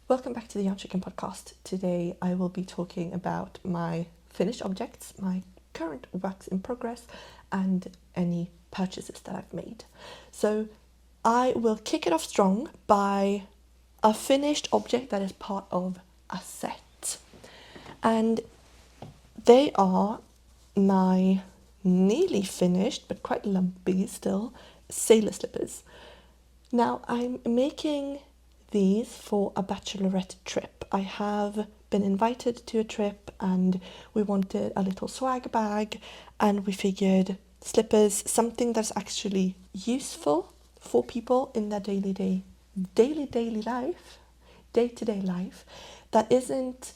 Welcome back to the Yarn Chicken podcast. Today I will be talking about my finished objects, my current works in progress, and any purchases that I've made. So I will kick it off strong by a finished object that is part of a set. And they are my nearly finished, but quite lumpy still, sailor slippers. Now I'm making these for a bachelorette trip. I have been invited to a trip and we wanted a little swag bag, and we figured slippers, something that's actually useful for people in their day-to-day life, that isn't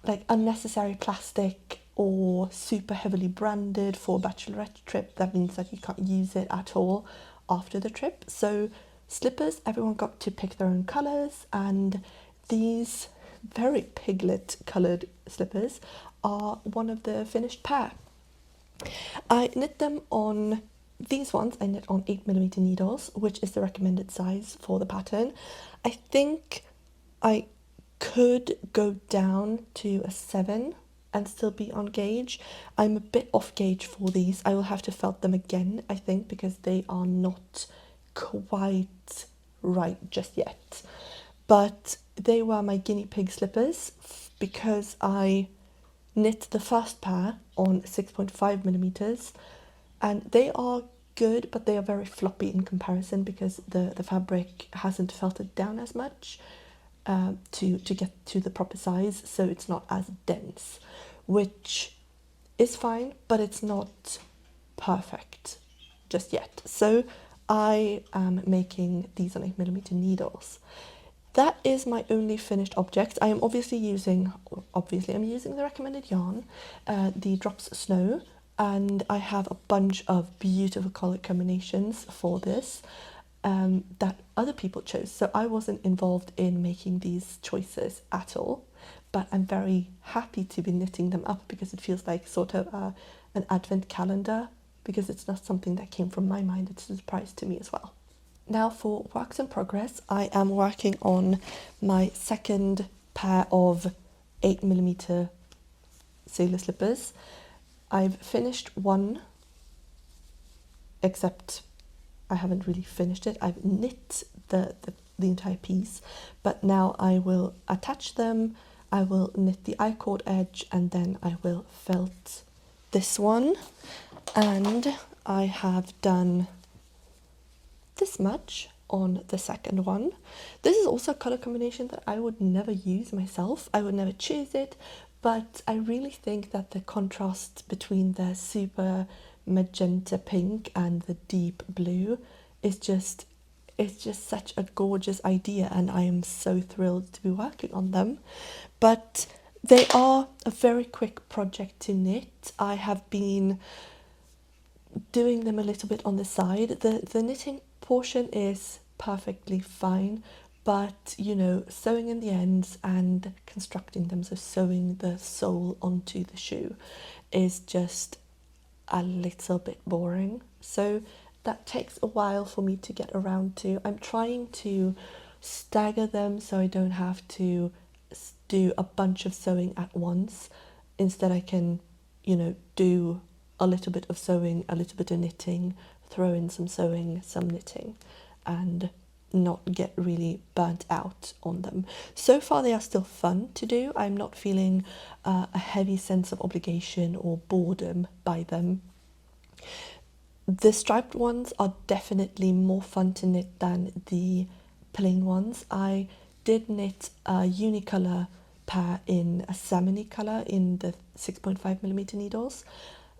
like unnecessary plastic or super heavily branded for a bachelorette trip. That means that you can't use it at all after the trip. So slippers, everyone got to pick their own colours, and these very piglet coloured slippers are one of the finished pair. I knit them on, these ones I knit on 8mm needles, which is the recommended size for the pattern. I think I could go down to a 7 and still be on gauge. I'm a bit off gauge for these. I will have to felt them again, I think, because they are not quite right just yet. But they were my guinea pig slippers because I knit the first pair on 6.5mm, and they are good, but they are very floppy in comparison because the fabric hasn't felted down as much to get to the proper size, so it's not as dense, which is fine, but it's not perfect just yet. So I am making these on 8mm needles. That is my only finished object. I am obviously using the recommended yarn, the Drops Snow, and I have a bunch of beautiful colour combinations for this that other people chose. So I wasn't involved in making these choices at all, but I'm very happy to be knitting them up because it feels like sort of an advent calendar, because it's not something that came from my mind, it's a surprise to me as well. Now for works in progress, I am working on my second pair of 8mm sailor slippers. I've finished one, except I haven't really finished it. I've knit the entire piece, but now I will attach them, I will knit the I-cord edge, and then I will felt this one. And I have done this much on the second one. This is also a colour combination that I would never use myself. I would never choose it, but I really think that the contrast between the super magenta pink and the deep blue is just, it's just such a gorgeous idea, and I am so thrilled to be working on them. But they are a very quick project to knit. I have been doing them a little bit on the side. The knitting portion is perfectly fine, but you know, sewing in the ends and constructing them, so sewing the sole onto the shoe, is just a little bit boring. So that takes a while for me to get around to. I'm trying to stagger them so I don't have to do a bunch of sewing at once. Instead I can, you know, do a little bit of sewing, a little bit of knitting, throw in some sewing, some knitting, and not get really burnt out on them. So far they are still fun to do. I'm not feeling a heavy sense of obligation or boredom by them. The striped ones are definitely more fun to knit than the plain ones. I did knit a unicolor pair in a salmony colour in the 6.5mm needles,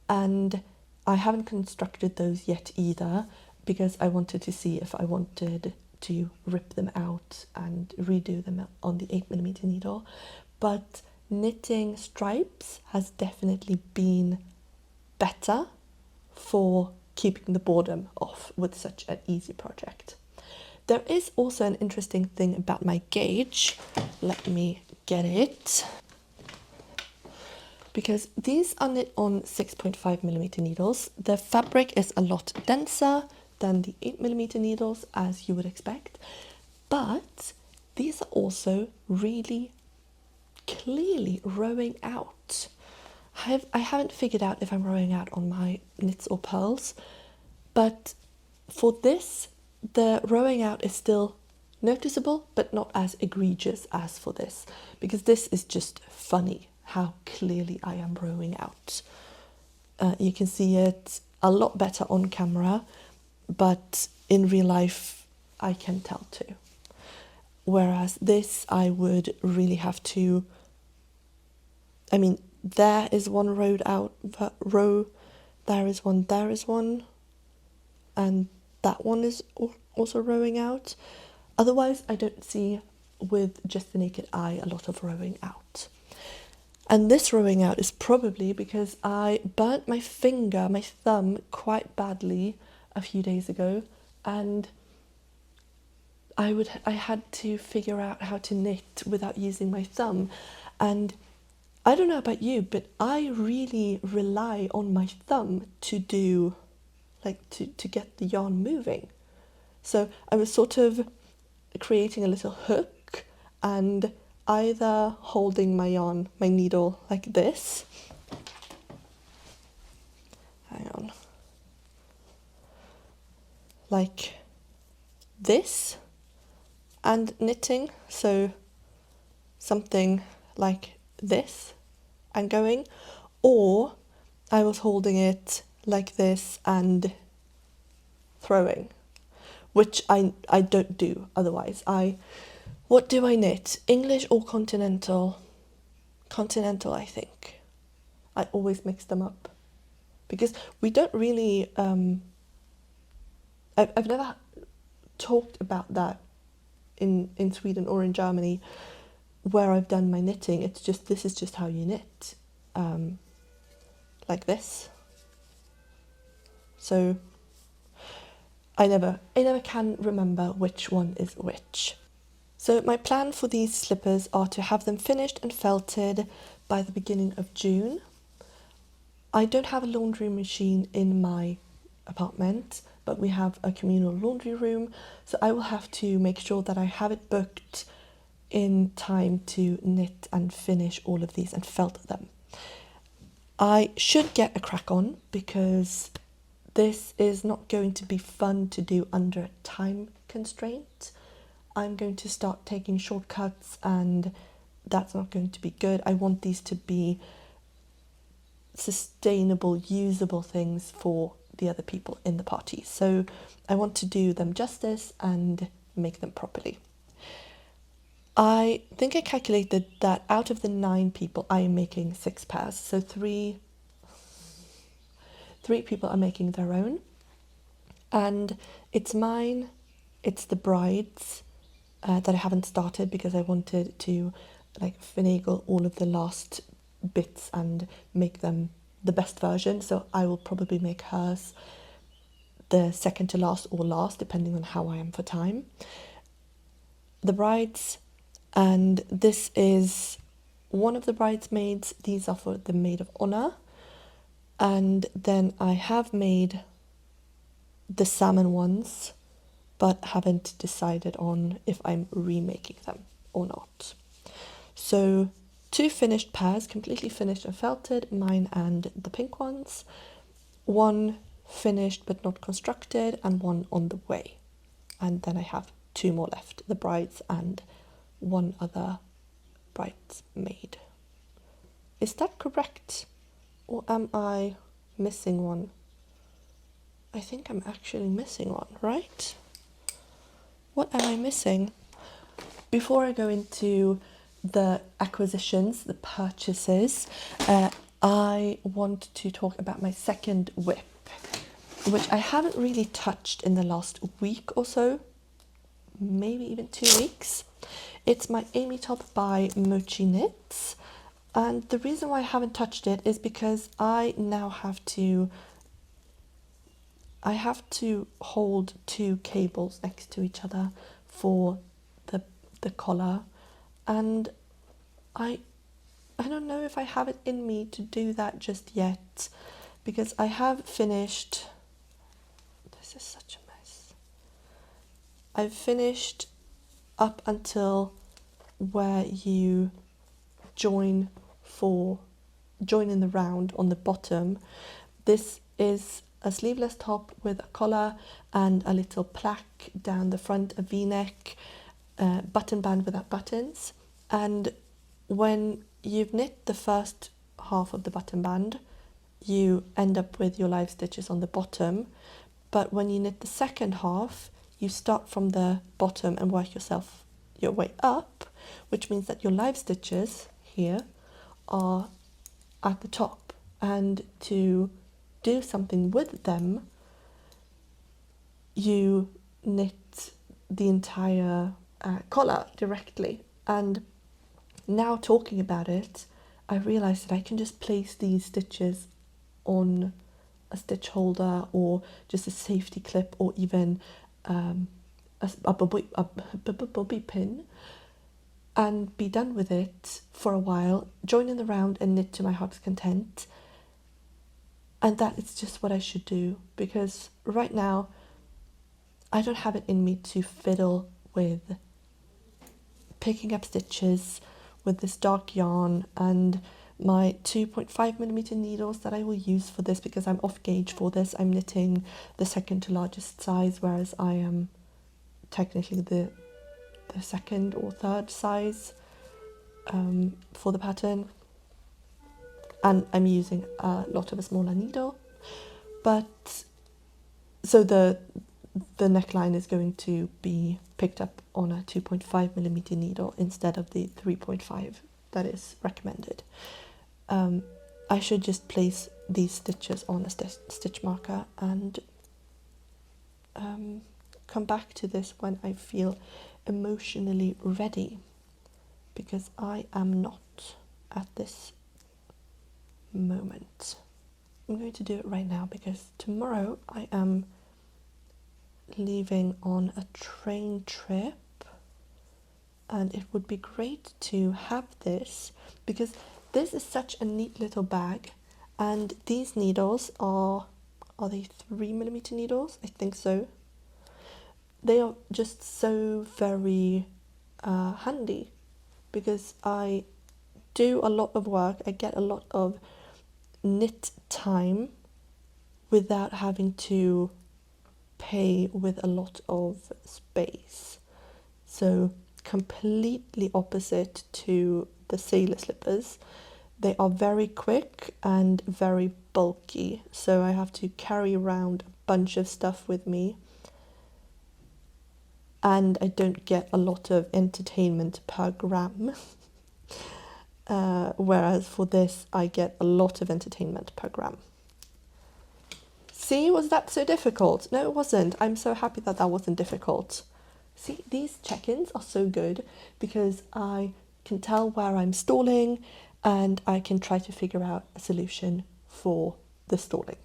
and I haven't constructed those yet either because I wanted to see if I wanted to rip them out and redo them on the 8mm needle. But knitting stripes has definitely been better for keeping the boredom off with such an easy project. There is also an interesting thing about my gauge. Let me get it. Because these are knit on 6.5mm needles. The fabric is a lot denser than the 8mm needles, as you would expect, but these are also really clearly rowing out. I haven't figured out if I'm rowing out on my knits or pearls, but for this, the rowing out is still noticeable, but not as egregious as for this, because this is just funny how clearly I am rowing out. You can see it a lot better on camera, but in real life I can tell too. Whereas this, I would really have to, I mean, there is one rowed out, row, there is one, and that one is also rowing out. Otherwise, I don't see with just the naked eye a lot of rowing out. And this rowing out is probably because I burnt my thumb, quite badly a few days ago, and I had to figure out how to knit without using my thumb. And I don't know about you, but I really rely on my thumb to do, like, to get the yarn moving. So I was sort of creating a little hook and either holding my yarn, my needle, like this. Hang on. Like this, and knitting, so something like this and going, or I was holding it like this and throwing, which I don't do otherwise. What do I knit? English or continental? Continental, I think. I always mix them up because we don't really I've never talked about that in Sweden or in Germany where I've done my knitting. It's just, this is just how you knit, like this. So I never can remember which one is which. So my plan for these slippers are to have them finished and felted by the beginning of June. I don't have a laundry machine in my apartment, but we have a communal laundry room, so I will have to make sure that I have it booked in time to knit and finish all of these and felt them. I should get a crack on because this is not going to be fun to do under a time constraint. I'm going to start taking shortcuts and that's not going to be good. I want these to be sustainable, usable things for the other people in the party. So I want to do them justice and make them properly. I think I calculated that out of the 9 people, I am making 6 pairs. So three people are making their own. And it's mine, it's the bride's that I haven't started because I wanted to like finagle all of the last bits and make them the best version. So I will probably make hers the second to last or last, depending on how I am for time. The bride's, and this is one of the bridesmaids. These are for the maid of honor. And then I have made the salmon ones, but haven't decided on if I'm remaking them or not. So 2 finished pairs, completely finished and felted, mine and the pink ones. 1 finished but not constructed, and 1 on the way. And then I have 2 more left, the bride's and 1 other bridesmaid. Is that correct? Or am I missing one? I think I'm actually missing one, right? What am I missing? Before I go into the acquisitions, the purchases, I want to talk about my second whip, which I haven't really touched in the last week or so, maybe even 2 weeks. It's my Amy top by Mochi Knits, and the reason why I haven't touched it is because I now have to hold 2 cables next to each other for the collar, and I don't know if I have it in me to do that just yet, because I have finished, this is such a mess, I've finished up until where you join in the round on the bottom. This is a sleeveless top with a collar and a little plaque down the front, a v-neck, button band without buttons. And when you've knit the first half of the button band, you end up with your live stitches on the bottom. But when you knit the second half, you start from the bottom and work your way up, which means that your live stitches here are at the top. And to do something with them, you knit the entire collar directly. And now talking about it, I realised that I can just place these stitches on a stitch holder or just a safety clip, or even a bobby pin, and be done with it for a while, join in the round and knit to my heart's content. And that is just what I should do, because right now I don't have it in me to fiddle with picking up stitches with this dark yarn and my 2.5mm needles that I will use for this, because I'm off gauge for this. I'm knitting the second to largest size, whereas I am technically the second or third size for the pattern, and I'm using a lot of a smaller needle. But so the neckline is going to be picked up on a 2.5mm needle instead of the 3.5 that is recommended. I should just place these stitches on a stitch marker and come back to this when I feel emotionally ready, because I am not at this moment. I'm going to do it right now because tomorrow I am leaving on a train trip, and it would be great to have this, because this is such a neat little bag. And these needles are they 3mm needles? I think so. They are just so very handy, because I do a lot of work, I get a lot of knit time without having to pay with a lot of space. So completely opposite to the sailor slippers. They are very quick and very bulky, so I have to carry around a bunch of stuff with me, and I don't get a lot of entertainment per gram. Whereas for this I get a lot of entertainment per gram. See, was that so difficult? No, it wasn't. I'm so happy that that wasn't difficult. See, these check-ins are so good because I can tell where I'm stalling and I can try to figure out a solution for the stalling.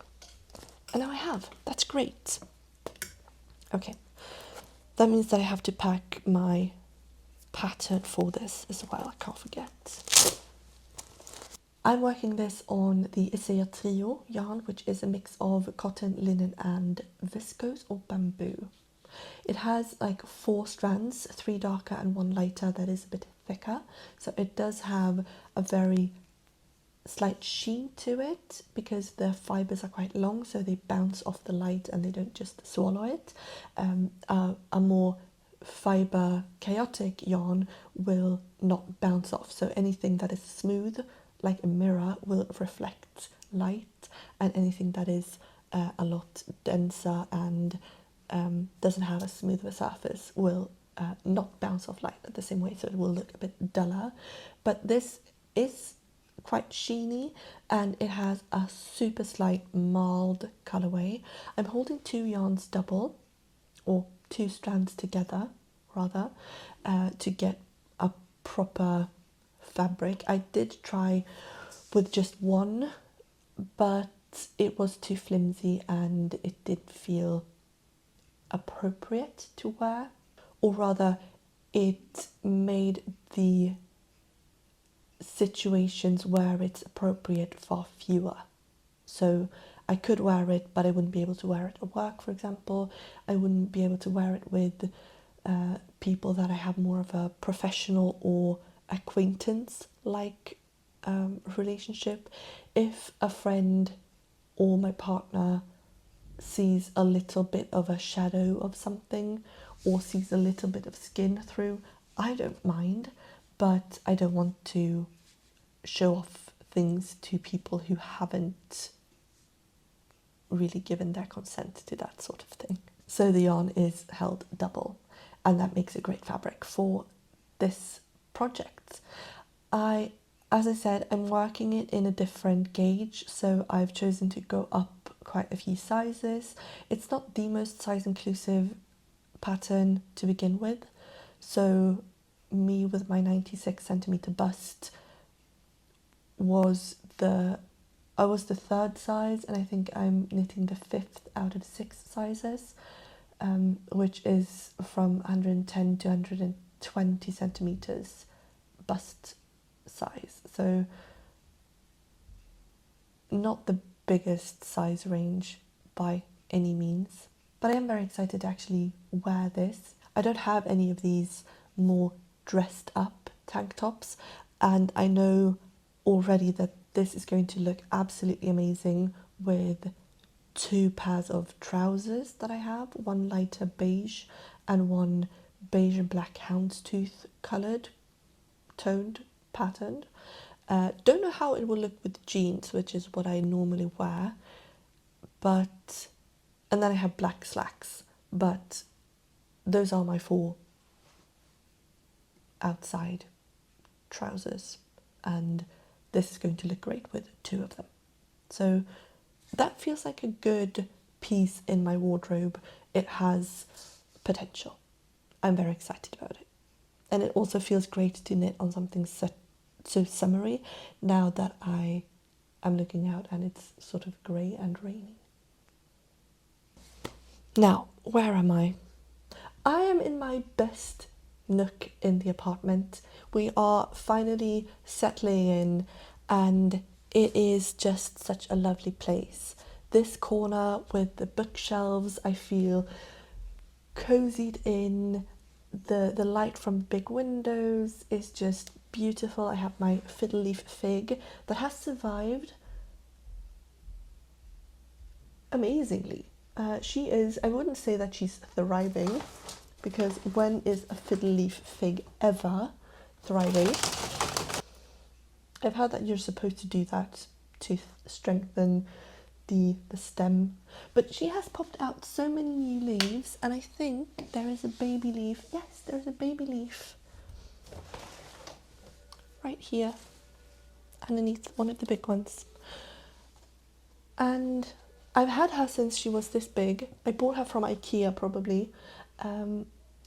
And now I have. That's great. Okay, that means that I have to pack my pattern for this as well. I can't forget. I'm working this on the Isager Trio yarn, which is a mix of cotton, linen and viscose or bamboo. It has like 4 strands, 3 darker and 1 lighter that is a bit thicker. So it does have a very slight sheen to it because the fibres are quite long, so they bounce off the light and they don't just swallow it. A more fibre chaotic yarn will not bounce off, so anything that is smooth like a mirror will reflect light, and anything that is a lot denser and doesn't have a smoother surface will not bounce off light at the same way, so it will look a bit duller. But this is quite sheeny and it has a super slight mild colourway. I'm holding 2 yarns double, or 2 strands together rather, to get a proper fabric. I did try with just one, but it was too flimsy and it did feel appropriate to wear, or rather it made the situations where it's appropriate far fewer. So I could wear it, but I wouldn't be able to wear it at work, for example. I wouldn't be able to wear it with people that I have more of a professional or acquaintance like relationship. If a friend or my partner sees a little bit of a shadow of something or sees a little bit of skin through, I don't mind, but I don't want to show off things to people who haven't really given their consent to that sort of thing. So the yarn is held double, and that makes a great fabric for this project. As I said, I'm working it in a different gauge, so I've chosen to go up quite a few sizes. It's not the most size inclusive pattern to begin with, so me with my 96 centimeter bust I was the third size, and I think I'm knitting the 5th out of 6 sizes, which is from 110 to 120 centimeters bust size. So not the biggest size range by any means, but I am very excited to actually wear this. I don't have any of these more dressed up tank tops, and I know already that this is going to look absolutely amazing with 2 pairs of trousers that I have, one lighter beige and one beige and black houndstooth coloured, toned, patterned. Don't know how it will look with jeans, which is what I normally wear, and then I have black slacks, but those are my 4 outside trousers, and this is going to look great with 2 of them. So that feels like a good piece in my wardrobe. It has potential. I'm very excited about it. And it also feels great to knit on something so summery now that I am looking out and it's sort of grey and rainy. Now, where am I? I am in my best nook in the apartment. We are finally settling in, and it is just such a lovely place. This corner with the bookshelves, I feel cozied in. The light from big windows is just beautiful. I have my fiddle leaf fig that has survived amazingly. I wouldn't say that she's thriving, because when is a fiddle leaf fig ever thriving? I've heard that you're supposed to do that to strengthen the stem, but she has popped out so many new leaves, and I think there is a baby leaf. Yes, there is a baby leaf right here underneath one of the big ones. And I've had her since she was this big. I bought her from IKEA probably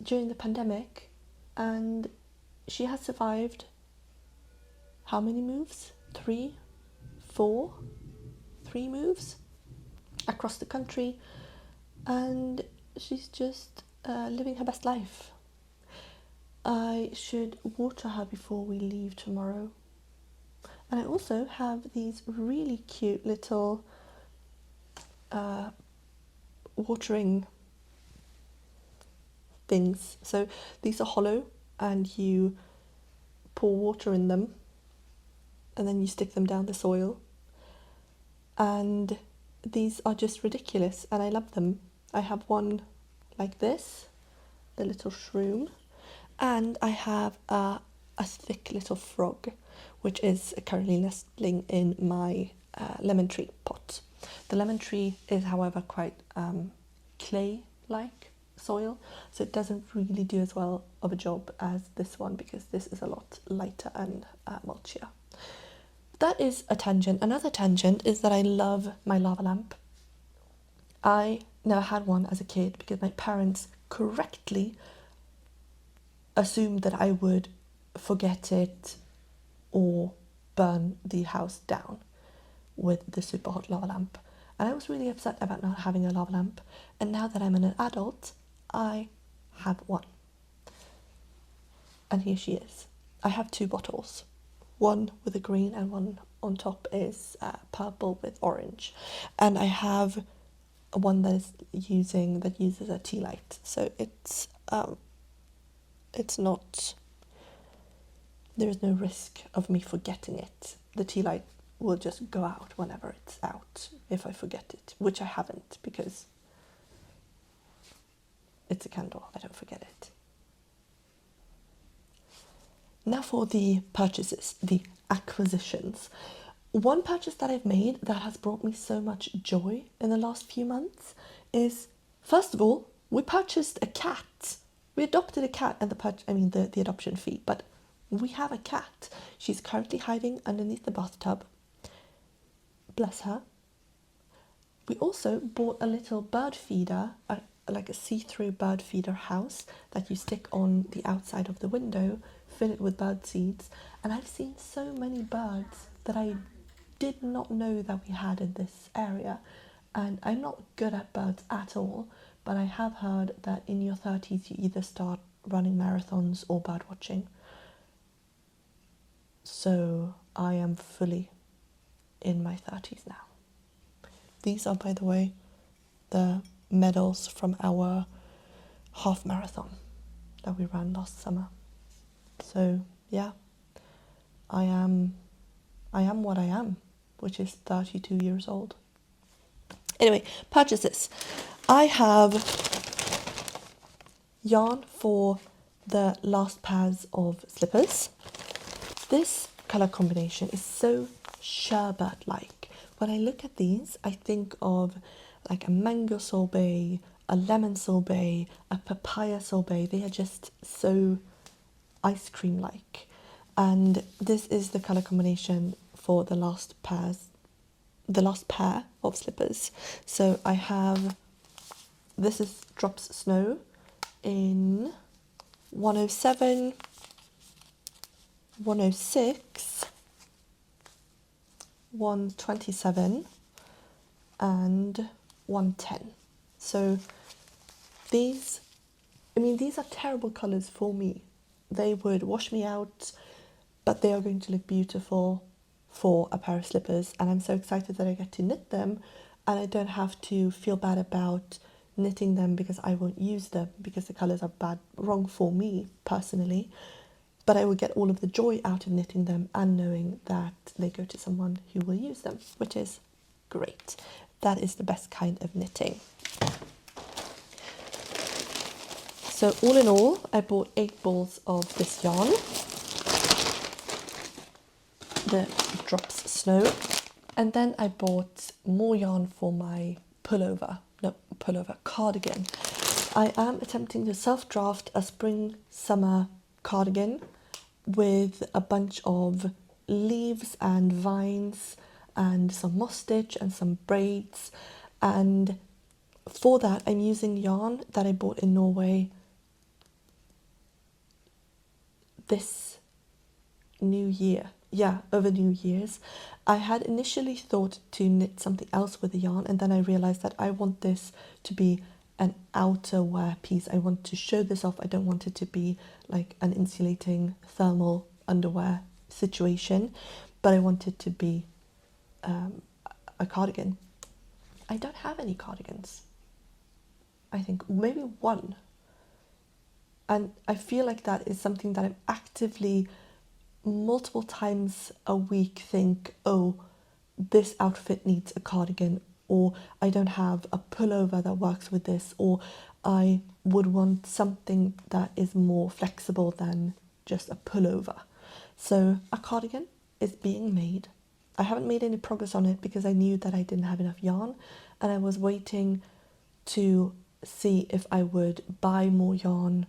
during the pandemic, and she has survived how many moves? 3 moves across the country, and she's just living her best life. I should water her before we leave tomorrow. And I also have these really cute little watering things. So these are hollow, and you pour water in them, and then you stick them down the soil. And these are just ridiculous, and I love them. I have one like this, the little shroom, and I have a thick little frog, which is currently nestling in my lemon tree pot. The lemon tree is, however, quite clay-like soil, so it doesn't really do as well of a job as this one, because this is a lot lighter and mulchier. That is a tangent. Another tangent is that I love my lava lamp. I never had one as a kid because my parents correctly assumed that I would forget it or burn the house down with the super hot lava lamp. And I was really upset about not having a lava lamp. And now that I'm an adult, I have one. And here she is. I have 2 bottles. One with a green and one on top is purple with orange. And I have one that uses a tea light. So it's it's not, there is no risk of me forgetting it. The tea light will just go out whenever it's out if I forget it, which I haven't because it's a candle, I don't forget it. Now for the purchases, the acquisitions. One purchase that I've made that has brought me so much joy in the last few months is, first of all, we purchased a cat. We adopted a cat and the adoption fee, but we have a cat. She's currently hiding underneath the bathtub. Bless her. We also bought a little bird feeder, like a see-through bird feeder house that you stick on the outside of the window, fill it with bird seeds, and I've seen so many birds that I did not know that we had in this area. And I'm not good at birds at all, but I have heard that in your 30s you either start running marathons or bird watching. So I am fully in my 30s now. These are, by the way, the medals from our half marathon that we ran last summer. So yeah, I am what I am, which is 32 years old. Anyway, purchases. I have yarn for the last pairs of slippers. This colour combination is so sherbet-like. When I look at these, I think of like a mango sorbet, a lemon sorbet, a papaya sorbet. They are just so ice cream-like. And this is the colour combination for the last pair of slippers. So I have, this is Drops Snow in 107, 106, 127 and 110. So these are terrible colours for me. They would wash me out, but they are going to look beautiful for a pair of slippers, and I'm so excited that I get to knit them, and I don't have to feel bad about knitting them because I won't use them because the colours are wrong for me personally. But I will get all of the joy out of knitting them and knowing that they go to someone who will use them, which is great. That is the best kind of knitting. So all in all, I bought 8 balls of this yarn, the Drops Snow, and then I bought more yarn for my cardigan. I am attempting to self-draft a spring-summer cardigan with a bunch of leaves and vines and some moss stitch and some braids, and for that I'm using yarn that I bought in Norway this New Year. Yeah, over New Year's. I had initially thought to knit something else with the yarn, and then I realised that I want this to be an outerwear piece. I want to show this off. I don't want it to be like an insulating thermal underwear situation, but I want it to be a cardigan. I don't have any cardigans. I think maybe one. And I feel like that is something that I'm actively multiple times a week think, oh, this outfit needs a cardigan, or I don't have a pullover that works with this, or I would want something that is more flexible than just a pullover. So a cardigan is being made. I haven't made any progress on it because I knew that I didn't have enough yarn, and I was waiting to see if I would buy more yarn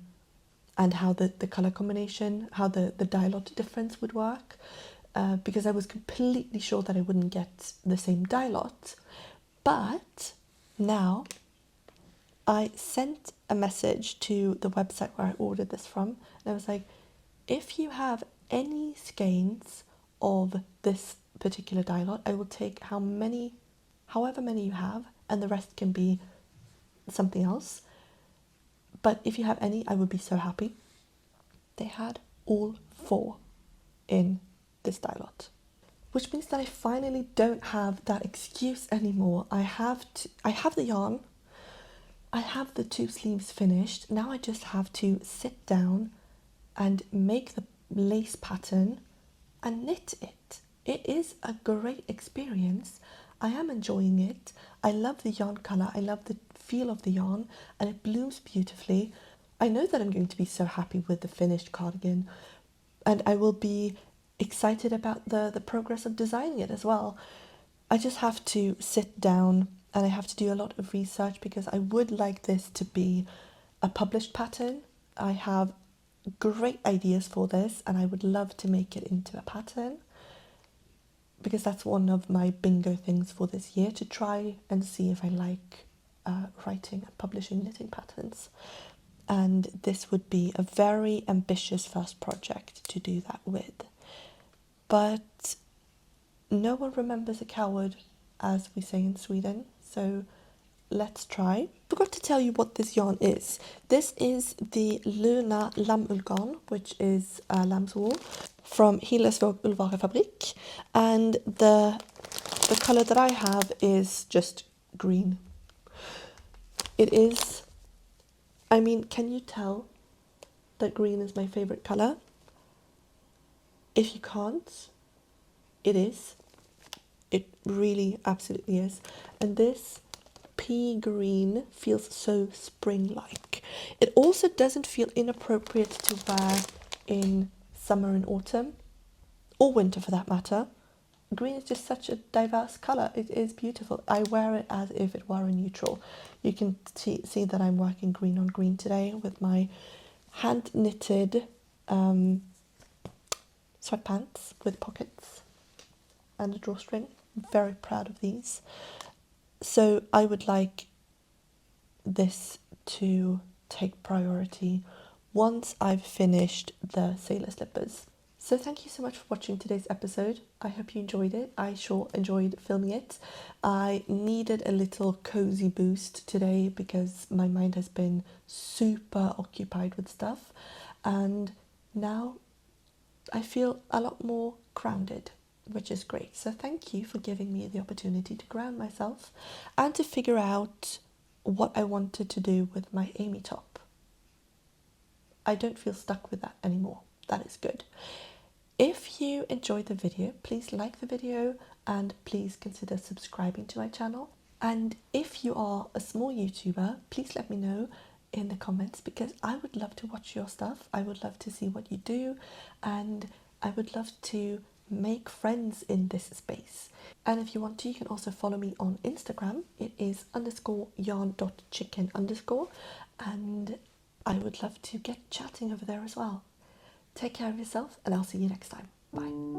and how the colour combination, how the dye lot difference would work, because I was completely sure that I wouldn't get the same dye lot. But now I sent a message to the website where I ordered this from, and I was like, if you have any skeins of this particular dye lot, I will take however many you have, and the rest can be something else. But if you have any, I would be so happy. They had all 4 in this dye lot, which means that I finally don't have that excuse anymore. I have the yarn, I have the 2 sleeves finished. Now I just have to sit down and make the lace pattern and knit it. It is a great experience. I am enjoying it. I love the yarn colour, I love the feel of the yarn, and it blooms beautifully. I know that I'm going to be so happy with the finished cardigan, and I will be excited about the progress of designing it as well. I just have to sit down and I have to do a lot of research because I would like this to be a published pattern. I have great ideas for this and I would love to make it into a pattern, because that's one of my bingo things for this year, to try and see if I like writing and publishing knitting patterns. And this would be a very ambitious first project to do that with. But no one remembers a coward, as we say in Sweden, so let's try. Forgot to tell you what this yarn is. This is the Luna lammullgarn, which is lamb's wool, from Hillesvåg Ullvarefabrik, and the colour that I have is just green. It is, I mean, can you tell that green is my favourite colour? If you can't, it is. It really absolutely is. And this pea green feels so spring-like. It also doesn't feel inappropriate to wear in summer and autumn, or winter for that matter. Green is just such a diverse colour. It is beautiful. I wear it as if it were a neutral. You can see that I'm working green on green today with my hand knitted sweatpants with pockets and a drawstring. I'm very proud of these. So I would like this to take priority once I've finished the sailor slippers. So thank you so much for watching today's episode. I hope you enjoyed it. I sure enjoyed filming it. I needed a little cozy boost today because my mind has been super occupied with stuff, and now I feel a lot more grounded, which is great. So thank you for giving me the opportunity to ground myself and to figure out what I wanted to do with my Amy top. I don't feel stuck with that anymore. That is good. If you enjoyed the video, please like the video and please consider subscribing to my channel. And if you are a small YouTuber, please let me know in the comments, because I would love to watch your stuff. I would love to see what you do, and I would love to make friends in this space. And if you want to, you can also follow me on Instagram. It is _yarn.chicken_, and I would love to get chatting over there as well. Take care of yourself, and I'll see you next time. Bye.